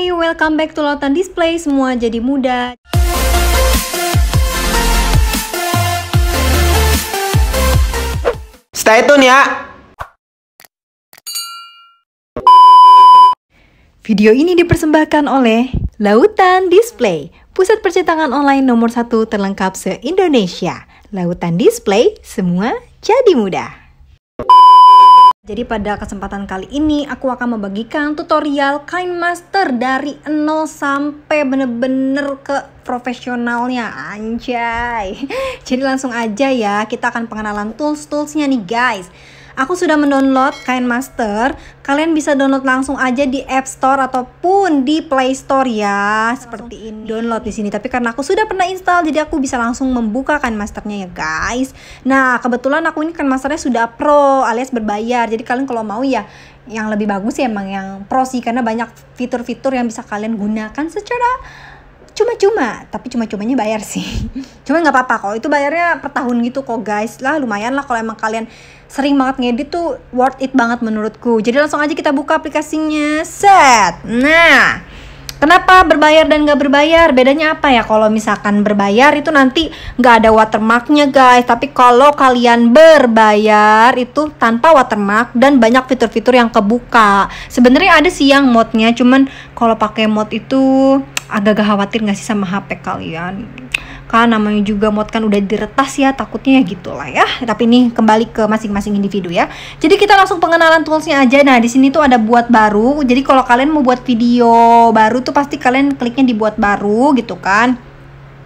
Hai, welcome back to Lautan Display. Semua jadi muda. Stay tune ya. Video ini dipersembahkan oleh Lautan Display, pusat percetakan online nomor 1 terlengkap se-Indonesia. Lautan Display, semua jadi mudah. Jadi pada kesempatan kali ini aku akan membagikan tutorial KineMaster dari 0 sampai bener-bener ke profesionalnya, anjay. Jadi langsung aja ya, kita akan pengenalan tools-toolsnya nih guys. Aku sudah mendownload KineMaster. Kalian bisa download langsung aja di App Store ataupun di Play Store ya. Seperti ini. Download di sini. Tapi karena aku sudah pernah install, jadi aku bisa langsung membuka KineMasternya ya guys. Nah, kebetulan aku ini KineMasternya sudah pro alias berbayar. Jadi kalian kalau mau ya yang lebih bagus ya emang yang pro sih, karena banyak fitur-fitur yang bisa kalian gunakan secara cuma-cuma, tapi cuma-cumanya bayar sih. Cuma nggak apa-apa kok, itu bayarnya per tahun gitu kok guys. Lah lumayan lah kalau emang kalian sering banget ngedit tuh, worth it banget menurutku. Jadi langsung aja kita buka aplikasinya. Set. Nah, kenapa berbayar dan nggak berbayar? Bedanya apa ya? Kalau misalkan berbayar itu nanti nggak ada watermarknya guys. Tapi kalau kalian berbayar itu tanpa watermark dan banyak fitur-fitur yang kebuka. Sebenarnya ada sih yang modnya, cuman kalau pakai mod itu agak khawatir nggak sih sama HP kalian? Kan namanya juga mod kan udah diretas ya, takutnya ya gitulah ya. Tapi ini kembali ke masing-masing individu ya. Jadi kita langsung pengenalan toolsnya aja. Nah di sini tuh ada buat baru. Jadi kalau kalian mau buat video baru tuh pasti kalian kliknya di buat baru gitu kan.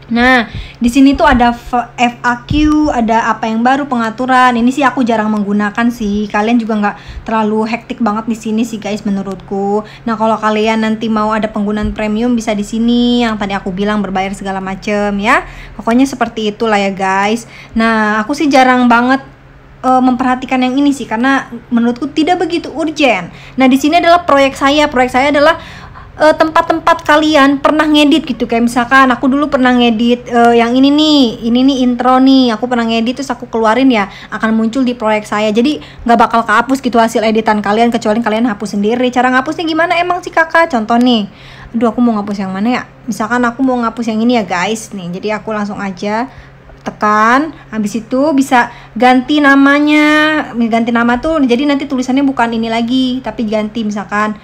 Nah, di sini tuh ada FAQ, ada apa yang baru, pengaturan. Ini sih aku jarang menggunakan sih. Kalian juga nggak terlalu hektik banget di sini sih guys menurutku. Nah, kalau kalian nanti mau ada penggunaan premium bisa di sini yang tadi aku bilang berbayar segala macem ya. Pokoknya seperti itulah ya guys. Nah, aku sih jarang banget memperhatikan yang ini sih karena menurutku tidak begitu urgent. Nah, di sini adalah proyek saya. Proyek saya adalah tempat-tempat kalian pernah ngedit gitu, kayak misalkan aku dulu pernah ngedit yang ini nih intro nih, aku pernah ngedit terus aku keluarin ya, akan muncul di proyek saya. Jadi nggak bakal kehapus gitu hasil editan kalian kecuali kalian hapus sendiri. Cara ngapusnya gimana emang sih kakak? Contoh nih, aduh aku mau ngapus yang mana ya, misalkan aku mau ngapus yang ini ya guys nih, jadi aku langsung aja tekan, habis itu bisa ganti namanya. Ganti nama tuh jadi nanti tulisannya bukan ini lagi tapi ganti misalkan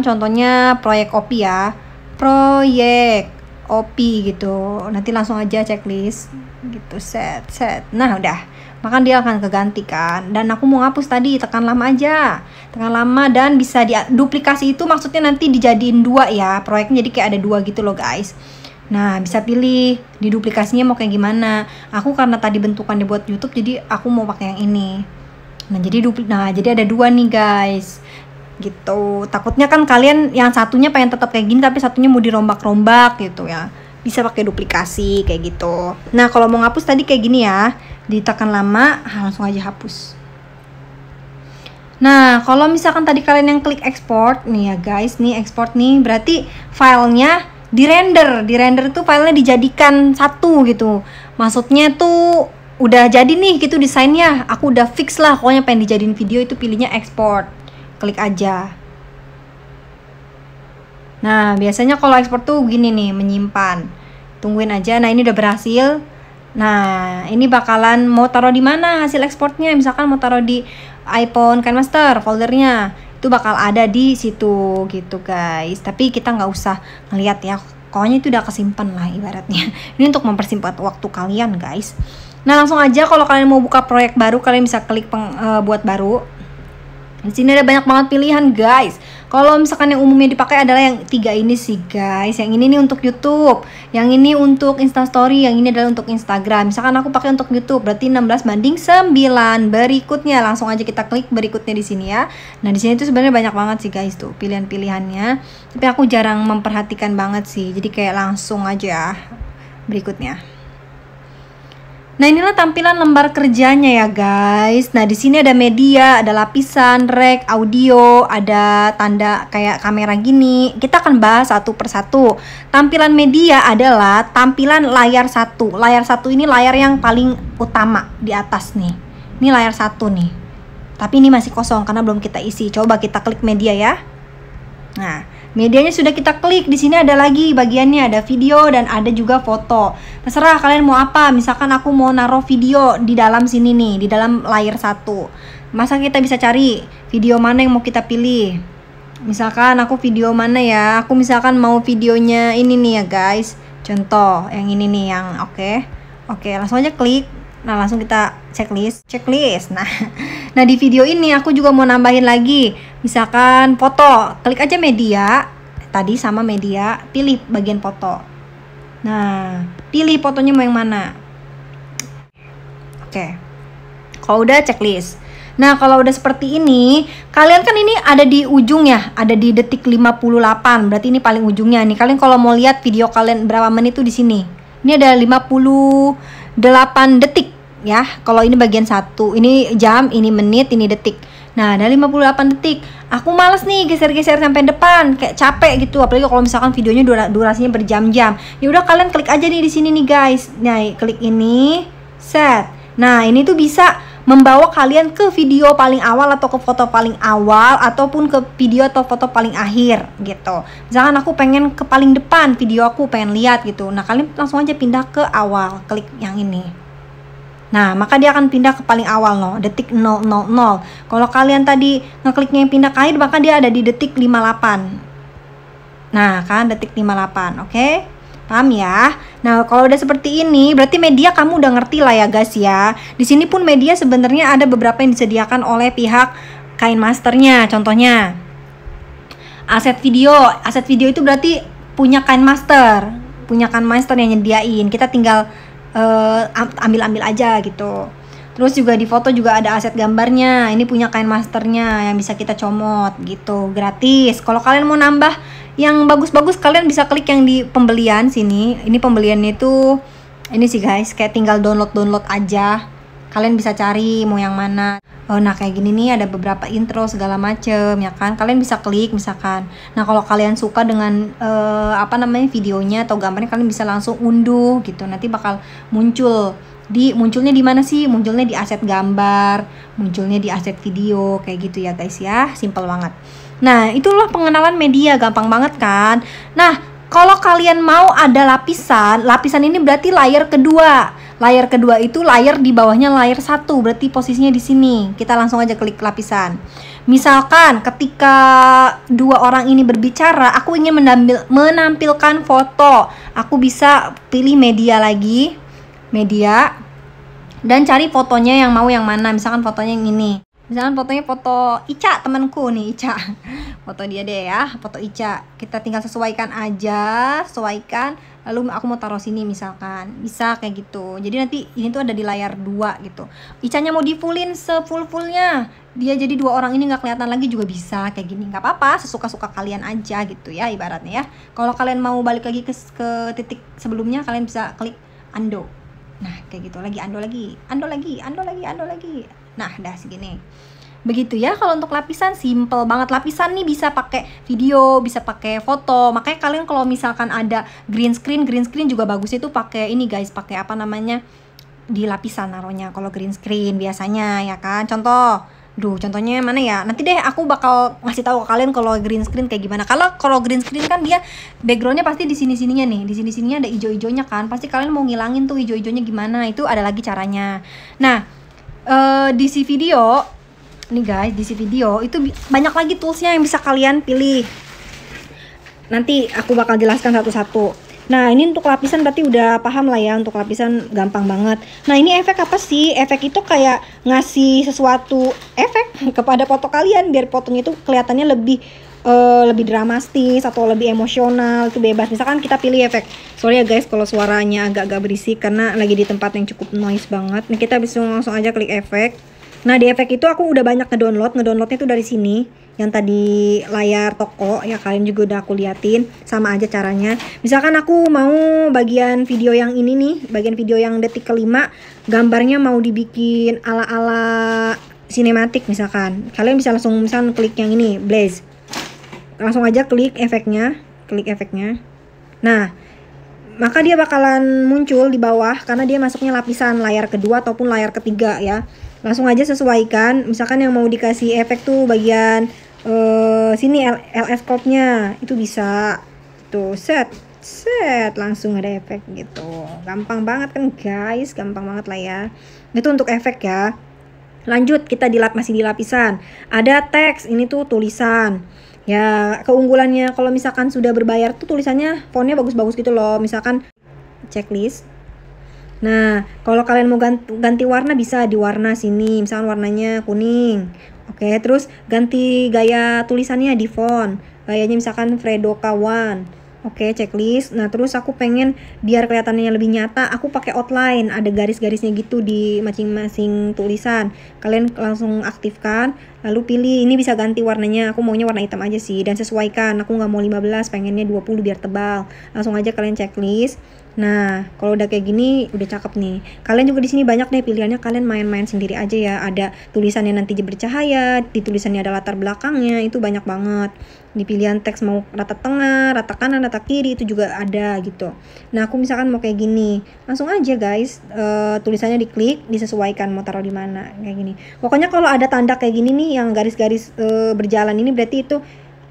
contohnya proyek OP ya, proyek OP gitu. Nanti langsung aja checklist gitu, set. Nah udah, maka dia akan keganti kan. Dan aku mau ngapus tadi, tekan lama aja, tekan lama dan bisa duplikasi. Itu maksudnya nanti dijadiin 2 ya proyeknya, jadi kayak ada 2 gitu loh guys. Nah bisa pilih di duplikasinya mau kayak gimana. Aku karena tadi bentukannya buat YouTube jadi aku mau pakai yang ini. Nah jadi ada 2 nih guys gitu. Takutnya kan kalian yang satunya pengen tetap kayak gini tapi satunya mau dirombak-rombak gitu ya, bisa pakai duplikasi kayak gitu. Nah kalau mau ngapus tadi kayak gini ya, ditekan lama langsung aja hapus. Nah kalau misalkan tadi kalian yang klik export nih ya guys, nih export nih berarti filenya di render tuh filenya dijadikan satu gitu. Maksudnya tuh udah jadi nih gitu desainnya, aku udah fix lah pokoknya pengen dijadiin video, itu pilihnya export, klik aja. Nah biasanya kalau ekspor tuh gini nih, menyimpan, tungguin aja. Nah ini udah berhasil. Nah ini bakalan mau taruh di mana hasil ekspornya, misalkan mau taruh di iPhone KineMaster foldernya, itu bakal ada di situ gitu guys. Tapi kita nggak usah ngeliat ya, pokoknya itu udah kesimpan lah ibaratnya. Ini untuk mempersingkat waktu kalian guys. Nah langsung aja kalau kalian mau buka proyek baru, kalian bisa klik buat baru. Di sini ada banyak banget pilihan guys. Kalau misalkan yang umumnya dipakai adalah yang 3 ini sih guys. Yang ini nih untuk YouTube, yang ini untuk Instastory, yang ini adalah untuk Instagram. Misalkan aku pakai untuk YouTube berarti 16:9. Berikutnya langsung aja kita klik berikutnya di sini ya. Nah di sini tuh sebenarnya banyak banget sih guys tuh pilihan-pilihannya. Tapi aku jarang memperhatikan banget sih. Jadi kayak langsung aja berikutnya. Nah inilah tampilan lembar kerjanya ya guys. Nah di sini ada media, ada lapisan, rek, audio, ada tanda kayak kamera gini. Kita akan bahas satu persatu. Tampilan media adalah tampilan layar 1. Layar 1 ini layar yang paling utama di atas nih. Ini layar 1 nih. Tapi ini masih kosong karena belum kita isi. Coba kita klik media ya. Nah medianya sudah kita klik. Di sini ada lagi bagiannya, ada video dan ada juga foto. Terserah kalian mau apa. Misalkan aku mau naruh video di dalam sini nih, di dalam layar satu. Masa kita bisa cari video mana yang mau kita pilih. Misalkan aku video mana ya? Aku misalkan mau videonya ini nih ya guys. Contoh yang ini nih yang Oke, langsung aja klik. Nah, langsung kita checklist. Nah, di video ini aku juga mau nambahin lagi. Misalkan foto, klik aja media. Tadi sama media, pilih bagian foto. Nah, pilih fotonya mau yang mana. Oke. Kalau udah checklist. Nah, kalau udah seperti ini, kalian kan ini ada di ujung ya, ada di detik 58. Berarti ini paling ujungnya nih. Kalian kalau mau lihat video kalian berapa menit tuh di sini. Ini ada 58 detik ya. Kalau ini bagian satu, ini jam, ini menit, ini detik. Nah, ada 58 detik. Aku males nih geser-geser sampai depan, kayak capek gitu. Apalagi kalau misalkan videonya durasinya berjam-jam. Ya udah kalian klik aja nih di sini nih guys. Nah, klik ini, set. Nah, ini tuh bisa membawa kalian ke video paling awal atau ke foto paling awal ataupun ke video atau foto paling akhir gitu. Misalkan aku pengen ke paling depan video aku pengen lihat gitu. Nah, kalian langsung aja pindah ke awal, klik yang ini. Nah, maka dia akan pindah ke paling awal detik 000. Kalau kalian tadi ngekliknya yang pindah ke akhir, maka dia ada di detik 58. Nah, kan detik 58, oke? Paham ya? Nah, kalau udah seperti ini, berarti media kamu udah ngerti lah ya guys ya. Di sini pun media sebenarnya ada beberapa yang disediakan oleh pihak KineMasternya. Contohnya, aset video itu berarti punya KineMaster yang nyediain. Kita tinggal ambil aja gitu. Terus juga di foto juga ada aset gambarnya. Ini punya KineMasternya yang bisa kita comot gitu, gratis. Kalau kalian mau nambah yang bagus-bagus, kalian bisa klik yang di pembelian sini. Ini pembeliannya itu ini sih guys, kayak tinggal download aja. Kalian bisa cari mau yang mana. Nah, kayak gini nih ada beberapa intro segala macem ya kan. Kalian bisa klik misalkan. Nah, kalau kalian suka dengan videonya atau gambarnya, kalian bisa langsung unduh gitu. Nanti bakal munculnya di mana sih? Munculnya di aset gambar, munculnya di aset video kayak gitu ya guys ya. Simple banget. Nah, itulah pengenalan media, gampang banget kan? Nah, kalau kalian mau ada lapisan ini berarti layar kedua. Layar kedua itu layar di bawahnya layar satu, berarti posisinya di sini. Kita langsung aja klik lapisan. Misalkan ketika dua orang ini berbicara, aku ingin menampilkan foto. Aku bisa pilih media lagi, media, dan cari fotonya yang mau yang mana. Misalkan fotonya yang ini. Misalkan fotonya foto Ica, temanku nih, Ica. Foto dia deh ya, foto Ica. Kita tinggal sesuaikan aja, lalu aku mau taruh sini misalkan. Bisa kayak gitu. Jadi nanti ini tuh ada di layar 2 gitu. Icanya mau di-fullin se-full-fullnya. Dia jadi dua orang ini nggak kelihatan lagi juga bisa kayak gini. Nggak apa-apa, sesuka-suka kalian aja gitu ya ibaratnya ya. Kalau kalian mau balik lagi ke titik sebelumnya, kalian bisa klik undo. Nah, kayak gitu lagi, undo lagi. Nah, udah segini. Begitu ya kalau untuk lapisan, simple banget. Lapisan nih bisa pakai video, bisa pakai foto. Makanya kalian kalau misalkan ada green screen juga bagus itu pakai ini guys, pakai di lapisan naruhnya kalau green screen biasanya ya kan. Contohnya mana ya? Nanti deh aku bakal ngasih tahu ke kalian kalau green screen kayak gimana. Kalau green screen kan dia backgroundnya pasti di sini-sininya nih. Di sini-sininya ada ijo-ijonya kan. Pasti kalian mau ngilangin tuh ijo-ijonya gimana? Itu ada lagi caranya. Nah, DC video nih guys, DC video itu banyak lagi toolsnya yang bisa kalian pilih. Nanti aku bakal jelaskan satu-satu. Nah, ini untuk lapisan berarti udah paham lah ya. Untuk lapisan gampang banget. Nah, ini efek apa sih? Efek itu kayak ngasih sesuatu efek kepada foto kalian biar fotonya itu kelihatannya lebih dramatis atau lebih emosional. Itu bebas. Misalkan kita pilih efek. Sorry ya guys kalau suaranya agak-agak berisik karena lagi di tempat yang cukup noise banget. Nah, kita bisa langsung aja klik efek. Nah, di efek itu aku udah banyak ngedownloadnya tuh dari sini. Yang tadi layar toko ya, kalian juga udah aku liatin. Sama aja caranya. Misalkan aku mau bagian video yang ini nih, bagian video yang detik kelima, gambarnya mau dibikin ala-ala sinematik misalkan. Kalian bisa langsung klik yang ini, Blaze. Langsung aja klik efeknya. Nah, maka dia bakalan muncul di bawah karena dia masuknya lapisan layar kedua ataupun layar ketiga ya. Langsung aja sesuaikan. Misalkan yang mau dikasih efek tuh bagian sini LS Corp-nya itu bisa tuh set langsung ada efek gitu. Gampang banget kan guys, gampang banget lah ya. Itu untuk efek ya. Lanjut kita masih di lapisan. Ada teks, ini tuh tulisan. Ya, keunggulannya kalau misalkan sudah berbayar tuh tulisannya fontnya bagus-bagus gitu loh. Misalkan checklist. Nah, kalau kalian mau ganti warna bisa di warna sini, misalkan warnanya kuning. Oke, terus ganti gaya tulisannya di font. Gayanya misalkan Fredo Kawan. Oke, checklist. Nah, terus aku pengen biar kelihatannya lebih nyata, aku pakai outline, ada garis-garisnya gitu di masing-masing tulisan. Kalian langsung aktifkan, lalu pilih, ini bisa ganti warnanya, aku maunya warna hitam aja sih, dan sesuaikan, aku nggak mau 15, pengennya 20 biar tebal. Langsung aja kalian checklist. Nah, kalau udah kayak gini, udah cakep nih. Kalian juga di sini banyak deh pilihannya, kalian main-main sendiri aja ya. Ada tulisannya nanti bercahaya, di tulisannya ada latar belakangnya, itu banyak banget. Di pilihan teks mau rata tengah, rata kanan, rata kiri, itu juga ada gitu. Nah, aku misalkan mau kayak gini, langsung aja guys, tulisannya diklik, disesuaikan mau taruh di mana, kayak gini. Pokoknya kalau ada tanda kayak gini nih, yang garis-garis berjalan ini berarti itu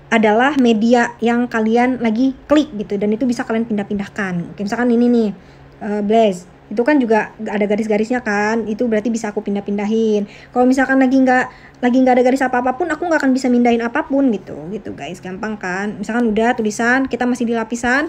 adalah media yang kalian lagi klik gitu, dan itu bisa kalian pindah-pindahkan. Oke, misalkan ini nih Blaze, itu kan juga ada garis-garisnya kan, itu berarti bisa aku pindah-pindahin. Kalau misalkan lagi nggak ada garis apa-apapun, aku nggak akan bisa mindahin apapun gitu guys, gampang kan. Misalkan udah tulisan, kita masih di lapisan,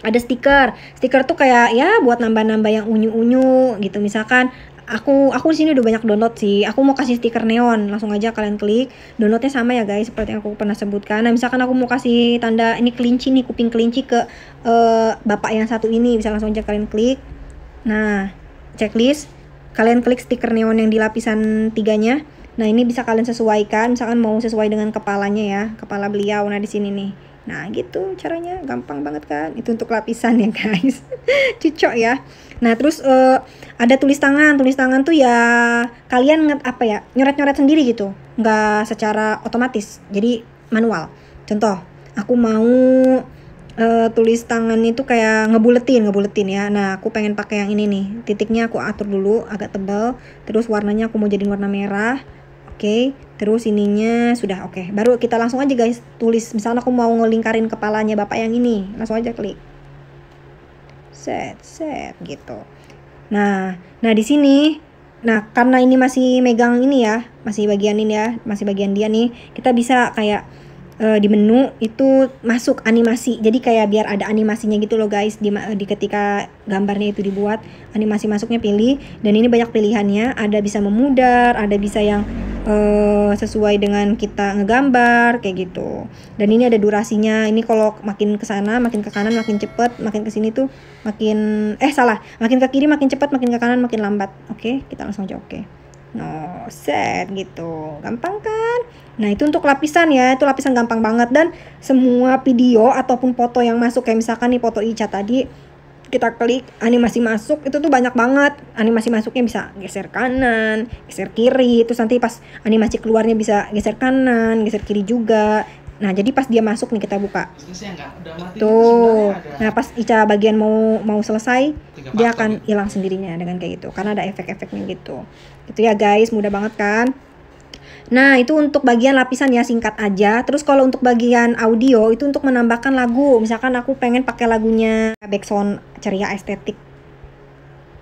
ada stiker tuh kayak ya buat nambah-nambah yang unyu-unyu gitu. Misalkan aku di sini udah banyak download sih. Aku mau kasih stiker neon, langsung aja kalian klik. Downloadnya sama ya guys, seperti yang aku pernah sebutkan. Nah, misalkan aku mau kasih tanda ini kelinci nih, kuping kelinci ke bapak yang satu ini, bisa langsung aja kalian klik. Nah, checklist, kalian klik stiker neon yang di lapisan 3-nya. Nah, ini bisa kalian sesuaikan, misalkan mau sesuai dengan kepalanya ya, kepala beliau. Nah, di sini nih. Nah, gitu caranya, gampang banget kan. Itu untuk lapisan ya guys. Cocok ya. Nah, terus ada tulis tangan tuh ya kalian nyoret-nyoret sendiri gitu, nggak secara otomatis, jadi manual. Contoh, aku mau tulis tangan itu kayak ngebuletin ya. Nah, aku pengen pakai yang ini nih, titiknya aku atur dulu agak tebal, terus warnanya aku mau jadiin warna merah. Oke, terus ininya sudah oke. Baru kita langsung aja guys tulis, misalnya aku mau ngelingkarin kepalanya bapak yang ini, langsung aja klik set gitu. Nah di sini, nah karena ini masih megang ini ya, masih bagian ini ya, masih bagian dia nih, kita bisa kayak di menu itu masuk animasi, jadi kayak biar ada animasinya gitu loh guys, di ketika gambarnya itu dibuat, animasi masuknya pilih. Dan ini banyak pilihannya, ada bisa memudar, ada bisa yang sesuai dengan kita ngegambar kayak gitu. Dan ini ada durasinya, ini kalau makin ke sana, makin ke kanan makin cepet, makin ke sini tuh makin makin ke kiri makin cepat, makin ke kanan makin lambat. Oke, kita langsung aja oke. No, set gitu, gampang kan? Nah, itu untuk lapisan ya, itu lapisan gampang banget. Dan semua video ataupun foto yang masuk, kayak misalkan nih foto Ica tadi, kita klik animasi masuk, itu tuh banyak banget. Animasi masuknya bisa geser kanan, geser kiri, terus nanti pas animasi keluarnya bisa geser kanan, geser kiri juga. Nah, jadi pas dia masuk nih, kita buka tuh. Nah, pas Ica bagian mau selesai, dia akan hilang sendirinya dengan kayak gitu, karena ada efek-efeknya gitu. Itu ya guys, mudah banget kan. Nah, itu untuk bagian lapisan ya, singkat aja. Terus kalau untuk bagian audio, itu untuk menambahkan lagu. Misalkan aku pengen pakai lagunya backsound ceria estetik.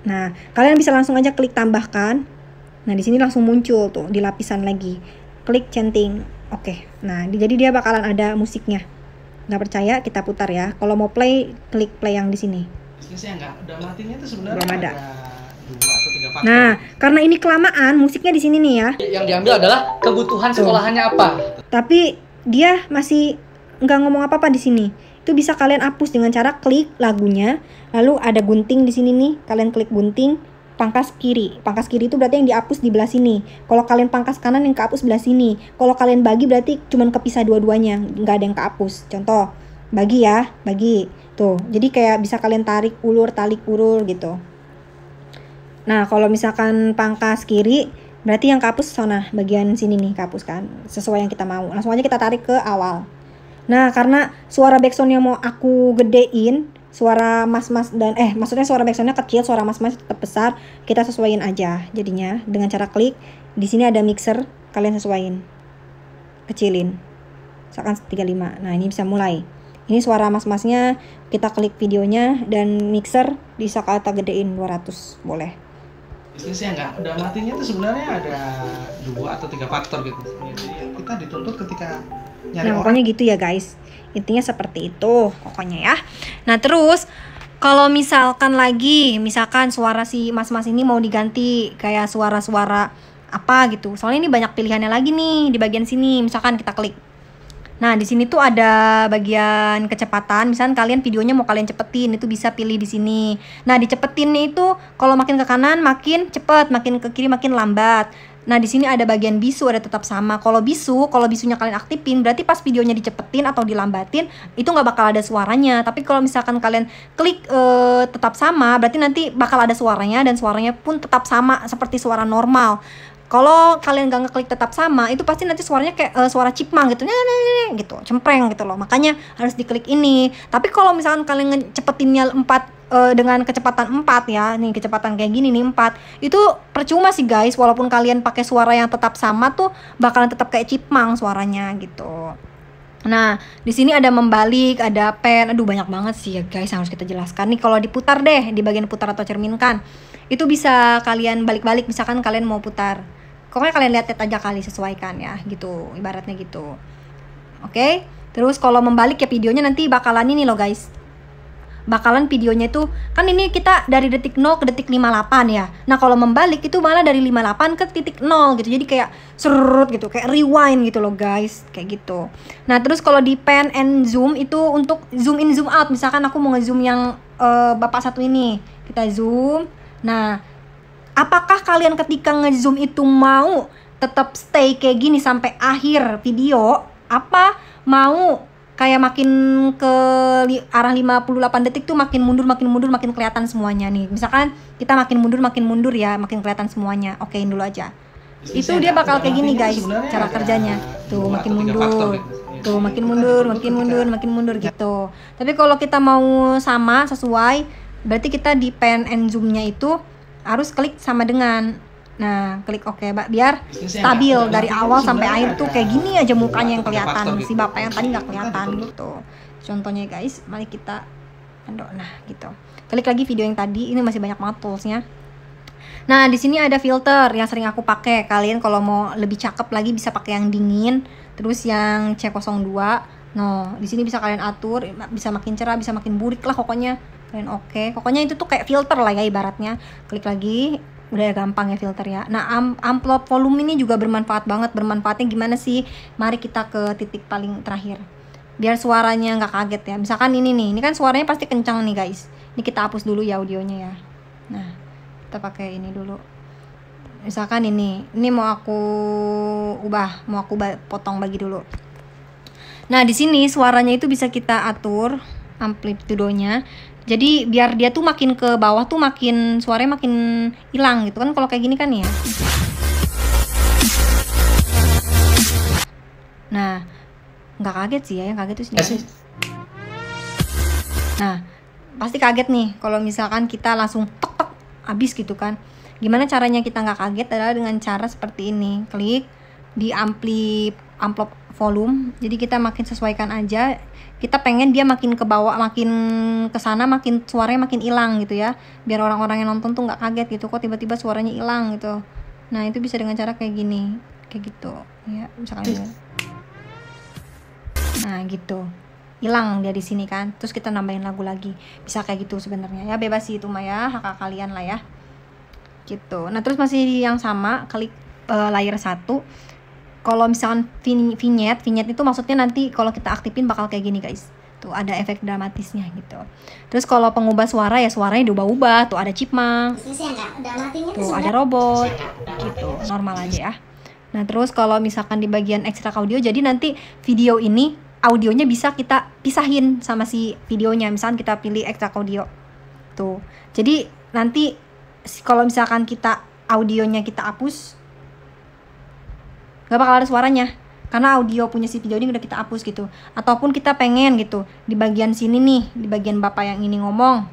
Nah, kalian bisa langsung aja klik tambahkan. Nah, di sini langsung muncul tuh di lapisan lagi. Klik centing. Oke. Nah, jadi dia bakalan ada musiknya. Nggak percaya, kita putar ya. Kalau mau play, klik play yang di sini. Udah matinya itu sebenarnya belum ada. 2 atau 3 faktor. Nah, karena ini kelamaan, musiknya di sini nih ya. Yang diambil adalah kebutuhan sekolahannya apa. Tapi dia masih nggak ngomong apa-apa di sini. Itu bisa kalian hapus dengan cara klik lagunya, lalu ada gunting di sini nih, kalian klik gunting, pangkas kiri. Pangkas kiri itu berarti yang dihapus di belah sini. Kalau kalian pangkas kanan, yang kehapus belah sini. Kalau kalian bagi berarti cuman kepisah dua-duanya, nggak ada yang kehapus. Contoh, bagi ya, bagi. Tuh, jadi kayak bisa kalian tarik ulur, talik ulur gitu. Nah, kalau misalkan pangkas kiri, berarti yang kehapus sana, bagian sini nih kehapus kan, sesuai yang kita mau. Langsung aja kita tarik ke awal. Nah, karena suara backsoundnya mau aku gedein, suara mas-mas dan maksudnya suara backsoundnya kecil, suara mas-mas tetap besar, kita sesuaiin aja jadinya dengan cara klik. Di sini ada mixer, kalian sesuaiin. kecilin. Misalkan 35. Nah, ini bisa mulai. Ini suara mas-masnya, kita klik videonya dan mixer bisa kita gedein 200, boleh. Bisnisnya enggak, udah matinya itu sebenarnya ada 2 atau 3 faktor gitu. Jadi kita dituntut ketika nyari orang. Pokoknya gitu ya guys. Intinya seperti itu pokoknya ya. Nah, terus kalau misalkan suara si mas-mas ini mau diganti kayak suara-suara apa gitu. Soalnya ini banyak pilihannya lagi nih di bagian sini. Misalkan kita klik. Nah, di sini tuh ada bagian kecepatan. Misalkan kalian videonya mau kalian cepetin, itu bisa pilih di sini. Nah, dicepetinnya itu kalau makin ke kanan makin cepet, makin ke kiri makin lambat. Nah, di sini ada bagian bisu, ada tetap sama. Kalau bisunya kalian aktifin, berarti pas videonya dicepetin atau dilambatin, itu nggak bakal ada suaranya. Tapi kalau misalkan kalian klik tetap sama, berarti nanti bakal ada suaranya dan suaranya pun tetap sama seperti suara normal. Kalau kalian gak ngeklik tetap sama, itu pasti nanti suaranya kayak suara chipmunk gitu, gitu, cempreng gitu loh. Makanya harus diklik ini. Tapi kalau misalkan kalian ngecepetinnya 4 dengan kecepatan 4 ya, nih kecepatan kayak gini nih 4, itu percuma sih guys. Walaupun kalian pakai suara yang tetap sama tuh bakalan tetap kayak chipmunk suaranya gitu. Nah, di sini ada membalik, ada pen, aduh banyak banget sih ya guys yang harus kita jelaskan. Nih kalau diputar deh di bagian putar atau cerminkan, itu bisa kalian balik-balik, misalkan kalian mau putar. Pokoknya kalian lihat aja kali, sesuaikan ya gitu, ibaratnya gitu. Oke, terus kalau membalik ya videonya nanti bakalan ini loh guys. Bakalan videonya itu, kan ini kita dari detik 0 ke detik 58 ya. Nah kalau membalik itu malah dari 58 ke titik 0 gitu. Jadi kayak serut gitu, kayak rewind gitu loh guys, kayak gitu. Nah terus kalau di pan and zoom itu untuk zoom in zoom out. Misalkan aku mau ngezoom yang bapak satu ini, kita zoom. Nah apakah kalian ketika ngezoom itu mau tetap stay kayak gini sampai akhir video, apa mau kayak makin ke arah 58 detik tuh makin mundur makin kelihatan semuanya nih. Misalkan kita makin mundur ya, makin kelihatan semuanya. Okein dulu aja. Itu dia bakal kayak gini guys cara kerjanya. Tuh makin mundur. Tuh makin mundur gitu. Tapi kalau kita mau sama sesuai, berarti kita di pan and zoom-nya itu harus klik sama dengan, nah klik oke, biar stabil dari awal sampai akhir tuh kayak gini aja mukanya yang kelihatan, si bapak yang tadi nggak kelihatan gitu. Contohnya guys, mari kita nah gitu, klik lagi video yang tadi, ini masih banyak banget toolsnya. Nah di sini ada filter yang sering aku pakai. Kalian kalau mau lebih cakep lagi bisa pakai yang dingin, terus yang C02. No, di sini bisa kalian atur, bisa makin cerah, bisa makin burik lah pokoknya. Kalian oke. Pokoknya itu tuh kayak filter lah ya ibaratnya. Klik lagi, udah gampang ya filter ya. Nah, amplop volume ini juga bermanfaat banget. Bermanfaatnya gimana sih? Mari kita ke titik paling terakhir. Biar suaranya nggak kaget ya. Misalkan ini nih, ini kan suaranya pasti kencang nih guys. Ini kita hapus dulu ya audionya ya. Nah, kita pakai ini dulu. Misalkan ini mau aku ubah, mau aku potong bagi dulu. Nah, di sini suaranya itu bisa kita atur amplitudonya. Jadi biar dia tuh makin ke bawah tuh makin suaranya makin hilang gitu kan, kalau kayak gini kan ya. Nah, nggak kaget sih ya, yang kaget tuh sini. Nah, pasti kaget nih kalau misalkan kita langsung tok habis gitu kan. Gimana caranya kita nggak kaget adalah dengan cara seperti ini. Klik di amplop volume. Jadi kita makin sesuaikan aja. Kita pengen dia makin ke bawah, makin ke sana, makin suaranya makin hilang gitu ya. Biar orang-orang yang nonton tuh nggak kaget gitu, kok tiba-tiba suaranya hilang gitu. Nah, itu bisa dengan cara kayak gini. Kayak gitu. Ya, misalkan gitu. Nah, gitu. Hilang dia di sini kan. Terus kita nambahin lagu lagi. Bisa kayak gitu sebenarnya. Ya, bebas sih itu mah ya, hak kalian lah ya. Gitu. Nah, terus masih yang sama, klik layer 1. Kalau misalkan vignette itu maksudnya nanti kalau kita aktifin bakal kayak gini guys. Tuh ada efek dramatisnya gitu. Terus kalau pengubah suara ya suaranya diubah-ubah. Tuh ada chipmunk. Tuh ada robot. Gitu. Normal aja ya. Nah terus kalau misalkan di bagian extract audio, jadi nanti video ini audionya bisa kita pisahin sama si videonya. Misalkan kita pilih extract audio. Tuh. Jadi nanti kalau misalkan kita audionya kita hapus, gak bakal ada suaranya karena audio punya si video ini udah kita hapus gitu. Ataupun kita pengen gitu di bagian sini nih, di bagian bapak yang ini ngomong,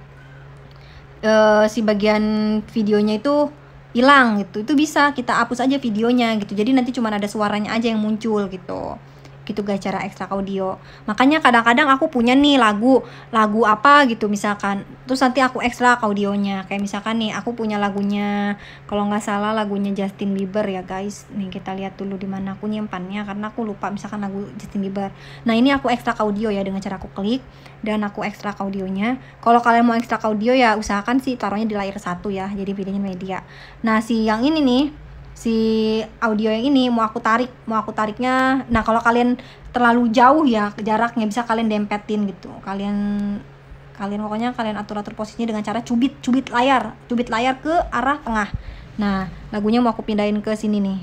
si bagian videonya itu hilang gitu. Itu bisa kita hapus aja videonya gitu. Jadi nanti cuma ada suaranya aja yang muncul gitu. Gitu guys cara ekstrak audio. Makanya kadang-kadang aku punya nih lagu apa gitu misalkan, terus nanti aku ekstrak audionya. Kayak misalkan nih aku punya lagunya, kalau nggak salah lagunya Justin Bieber ya guys. Nih kita lihat dulu di mana aku nyimpannya karena aku lupa misalkan lagu Justin Bieber. Nah ini aku ekstrak audio ya dengan cara aku klik dan aku ekstrak audionya. Kalau kalian mau ekstrak audio ya usahakan sih taruhnya di layar 1 ya, jadi videonya media. Nah si yang ini nih, si audio yang ini mau aku tariknya. Nah kalau kalian terlalu jauh ya jaraknya, bisa kalian dempetin gitu. Kalian pokoknya kalian atur posisinya dengan cara cubit layar ke arah tengah. Nah lagunya mau aku pindahin ke sini nih.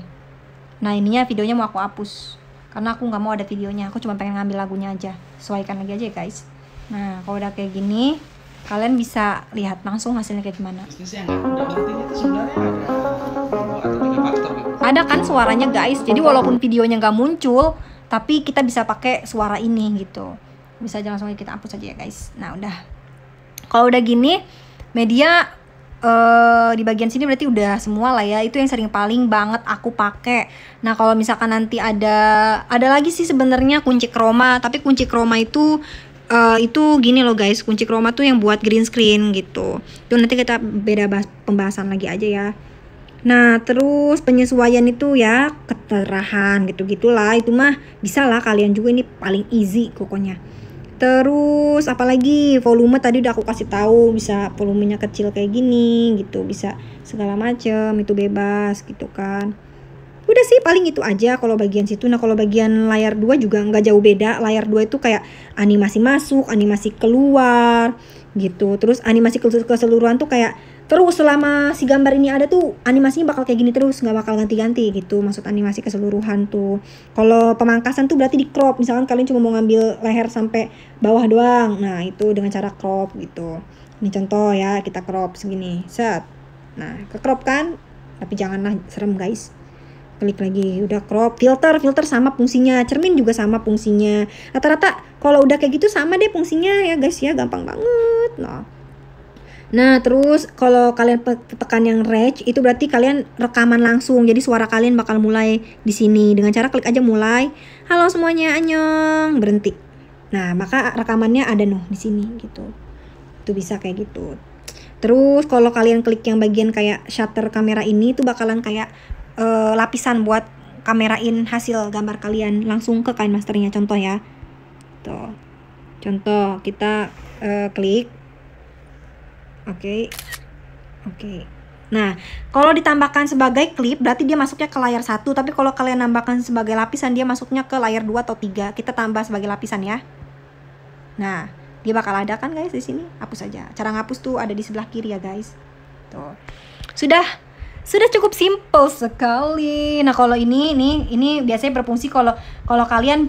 Nah ininya videonya mau aku hapus karena aku nggak mau ada videonya, aku cuma pengen ngambil lagunya aja. Sesuaikan lagi aja ya guys. Nah kalau udah kayak gini kalian bisa lihat langsung hasilnya kayak gimana. Ada kan suaranya guys, jadi walaupun videonya nggak muncul tapi kita bisa pakai suara ini gitu. Bisa aja langsung kita hapus aja ya guys. Nah udah, kalau udah gini media di bagian sini berarti udah semua lah ya. Itu yang paling banget aku pakai. Nah kalau misalkan nanti ada lagi sih sebenarnya kunci chroma, tapi kunci chroma itu gini loh guys, kunci chroma tuh yang buat green screen gitu. Itu nanti kita beda pembahasan lagi aja ya. Nah terus penyesuaian itu ya keterahan gitu-gitulah, itu mah bisa lah kalian juga, ini paling easy pokoknya. Terus apalagi volume tadi udah aku kasih tahu, bisa volumenya kecil kayak gini gitu, bisa segala macem, itu bebas gitu kan. Udah sih paling itu aja kalau bagian situ. Nah kalau bagian layar 2 juga nggak jauh beda. Layar 2 itu kayak animasi masuk, animasi keluar gitu. Terus animasi keseluruhan tuh kayak terus selama si gambar ini ada tuh animasinya bakal kayak gini terus, nggak bakal ganti-ganti gitu. Maksud animasi keseluruhan tuh. Kalau pemangkasan tuh berarti di crop. Misalkan kalian cuma mau ngambil leher sampai bawah doang, nah itu dengan cara crop gitu. Ini contoh ya, kita crop segini, set. Nah ke crop kan, tapi janganlah serem guys. Klik lagi, udah crop. Filter sama fungsinya, cermin juga sama fungsinya. Rata-rata kalau udah kayak gitu sama deh fungsinya ya guys ya, gampang banget. Nah terus kalau kalian tekan yang rec itu berarti kalian rekaman langsung. Jadi suara kalian bakal mulai di sini dengan cara klik aja mulai. Halo semuanya, annyeong, berhenti. Nah maka rekamannya ada di sini gitu. Itu bisa kayak gitu. Terus kalau kalian klik yang bagian kayak shutter kamera ini, itu bakalan kayak lapisan buat kamerain hasil gambar kalian langsung ke KineMasternya. Contoh ya, tuh contoh kita klik, oke. Nah kalau ditambahkan sebagai klip berarti dia masuknya ke layar 1, tapi kalau kalian nambahkan sebagai lapisan dia masuknya ke layar 2 atau 3. Kita tambah sebagai lapisan ya. Nah dia bakal ada kan guys di sini. Hapus aja. Cara ngapus tuh ada di sebelah kiri ya guys. Tuh sudah cukup simple sekali. Nah kalau ini biasanya berfungsi kalau kalian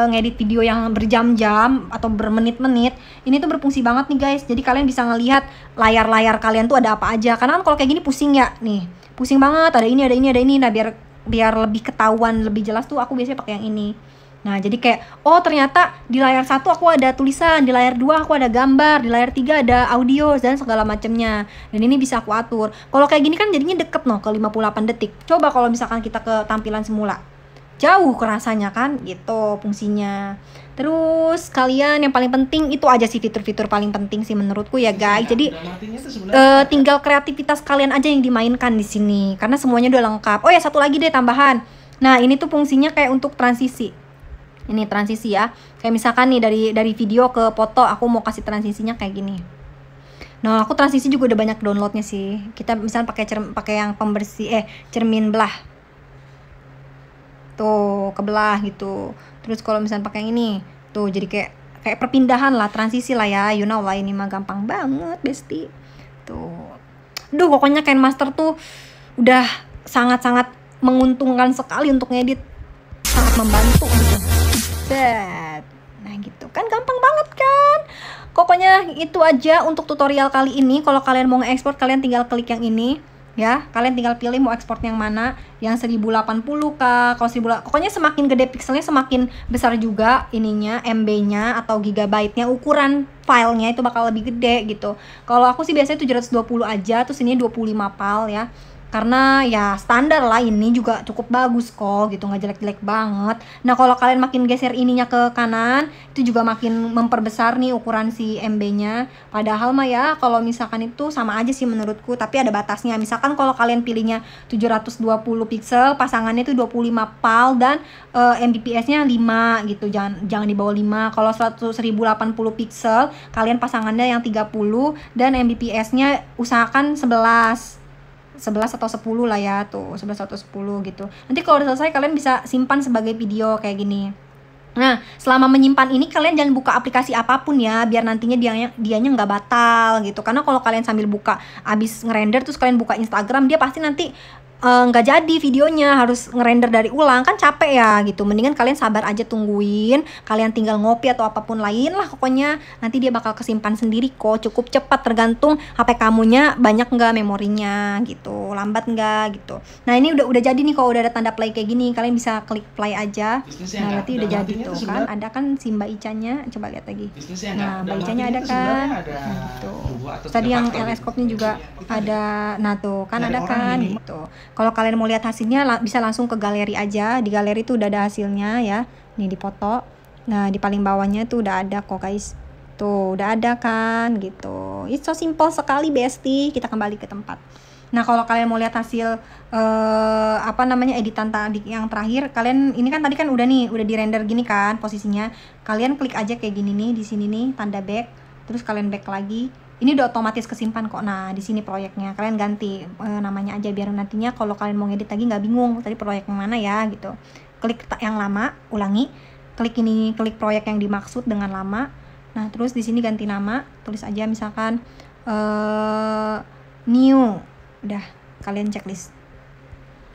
ngedit video yang berjam-jam atau bermenit-menit. Ini tuh berfungsi banget nih guys. Jadi kalian bisa ngelihat layar kalian tuh ada apa aja. Karena kan kalau kayak gini pusing ya, nih pusing banget. Ada ini. Nah biar lebih ketahuan, lebih jelas tuh aku biasanya pakai yang ini. Nah jadi kayak oh ternyata di layar 1 aku ada tulisan, di layar 2 aku ada gambar, di layar 3 ada audio dan segala macamnya. Dan ini bisa aku atur. Kalau kayak gini kan jadinya deket ke 58 detik. Coba kalau misalkan kita ke tampilan semula, jauh kerasanya kan gitu fungsinya. Terus kalian yang paling penting itu aja sih, fitur-fitur paling penting sih menurutku ya guys. Jadi tinggal kreativitas kalian aja yang dimainkan di sini karena semuanya udah lengkap. Oh ya satu lagi deh tambahan. Nah ini tuh fungsinya kayak untuk transisi. Ini transisi ya. Kayak misalkan nih dari video ke foto aku mau kasih transisinya kayak gini. Nah, aku transisi juga udah banyak downloadnya sih. Kita misalnya pakai yang pembersih cermin belah. Tuh, kebelah gitu. Terus kalau misalnya pakai yang ini, tuh jadi kayak perpindahan lah, transisi lah ya. You know lah, ini mah gampang banget, besti. Tuh. Duh, pokoknya KineMaster tuh udah sangat-sangat menguntungkan sekali untuk ngedit. Sangat membantu gitu. Nah gitu kan, gampang banget kan. Pokoknya itu aja untuk tutorial kali ini. Kalau kalian mau nge-export kalian tinggal klik yang ini ya. Kalian tinggal pilih mau export yang mana, yang 1080 kah. Kalau 1080, pokoknya semakin gede pixelnya semakin besar juga ininya, MB-nya atau gigabyte-nya, ukuran filenya itu bakal lebih gede gitu. Kalau aku sih biasanya 720 aja, terus ini 25 file ya. karena ya standar lah, ini juga cukup bagus kok gitu, nggak jelek-jelek banget. Nah kalau kalian makin geser ininya ke kanan, itu juga makin memperbesar nih ukuran si MB-nya. Padahal mah ya kalau misalkan itu sama aja sih menurutku, tapi ada batasnya. Misalkan kalau kalian pilihnya 720 pixel, pasangannya itu 25 pal dan Mbps-nya 5 gitu, jangan di bawah 5. Kalau 1080 pixel, kalian pasangannya yang 30 dan Mbps-nya usahakan 11 atau 10 lah ya, tuh 11 atau 10 gitu. Nanti kalau udah selesai kalian bisa simpan sebagai video kayak gini. Nah selama menyimpan ini kalian jangan buka aplikasi apapun ya, biar nantinya dianya nggak batal gitu. Karena kalau kalian sambil buka abis ngerender terus kalian buka Instagram, dia pasti nanti nggak jadi videonya, harus ngerender dari ulang, kan capek ya gitu. Mendingan kalian sabar aja, tungguin, kalian tinggal ngopi atau apapun lain lah, pokoknya nanti dia bakal kesimpan sendiri kok, cukup cepat, tergantung HP kamunya banyak nggak memorinya gitu, lambat nggak gitu. Nah ini udah jadi nih, kalau udah ada tanda play kayak gini kalian bisa klik play aja. Nah berarti udah jadi tuh kan, ada kan si Mbak Ica-nya, coba lihat lagi. Nah Mbak Ica-nya ada kan, nah gitu. Tadi yang LS-Scope-nya juga ada, nah tuh kan ada kan gitu. Kalau kalian mau lihat hasilnya bisa langsung ke galeri aja. Di galeri tuh udah ada hasilnya ya. Nih di foto. Nah di paling bawahnya tuh udah ada kok guys. Tuh udah ada kan gitu. It's so simple sekali bestie. Kita kembali ke tempat. Nah kalau kalian mau lihat hasil editan tadi yang terakhir, kalian ini kan tadi kan udah di render gini kan posisinya. Kalian klik aja kayak gini nih, di sini nih tanda back. Terus kalian back lagi. Ini udah otomatis kesimpan kok. Nah di sini proyeknya kalian ganti namanya aja, biar nantinya kalau kalian mau ngedit lagi nggak bingung tadi proyek yang mana ya gitu. Klik yang lama, ulangi, klik proyek yang dimaksud dengan lama. Nah terus di sini ganti nama, tulis aja misalkan new. Udah, kalian checklist.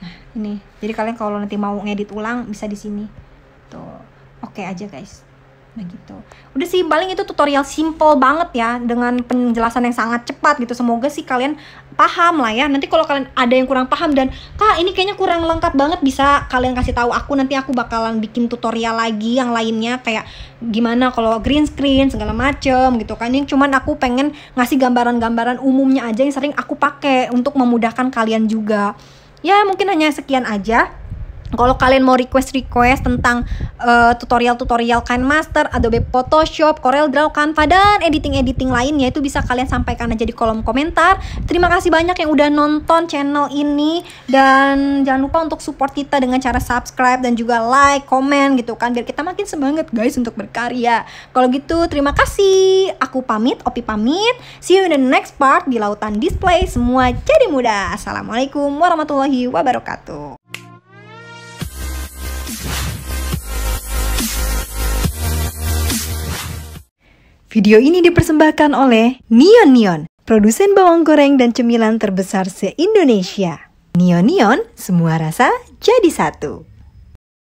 Nah ini, jadi kalian kalau nanti mau ngedit ulang bisa di sini. Tuh, oke aja guys. Nah gitu. Udah sih, paling itu tutorial simple banget ya, dengan penjelasan yang sangat cepat gitu. Semoga sih kalian paham lah ya. Nanti kalau kalian ada yang kurang paham dan kak ini kayaknya kurang lengkap banget, bisa kalian kasih tahu aku. Nanti aku bakalan bikin tutorial lagi yang lainnya, kayak gimana kalau green screen segala macem gitu kan. Ini cuman aku pengen ngasih gambaran-gambaran umumnya aja yang sering aku pakai untuk memudahkan kalian juga. Ya mungkin hanya sekian aja. Kalau kalian mau request tentang tutorial KineMaster, Adobe Photoshop, CorelDRAW, Canva, dan editing lainnya, itu bisa kalian sampaikan aja di kolom komentar. Terima kasih banyak yang udah nonton channel ini, dan jangan lupa untuk support kita dengan cara subscribe dan juga like, komen gitu kan, biar kita makin semangat guys untuk berkarya. Kalau gitu terima kasih. Aku pamit, Opi pamit. See you in the next part di Lautan Display. Semua jadi mudah. Assalamualaikum warahmatullahi wabarakatuh. Video ini dipersembahkan oleh Neon, produsen bawang goreng dan cemilan terbesar se-Indonesia. Neon, semua rasa jadi satu.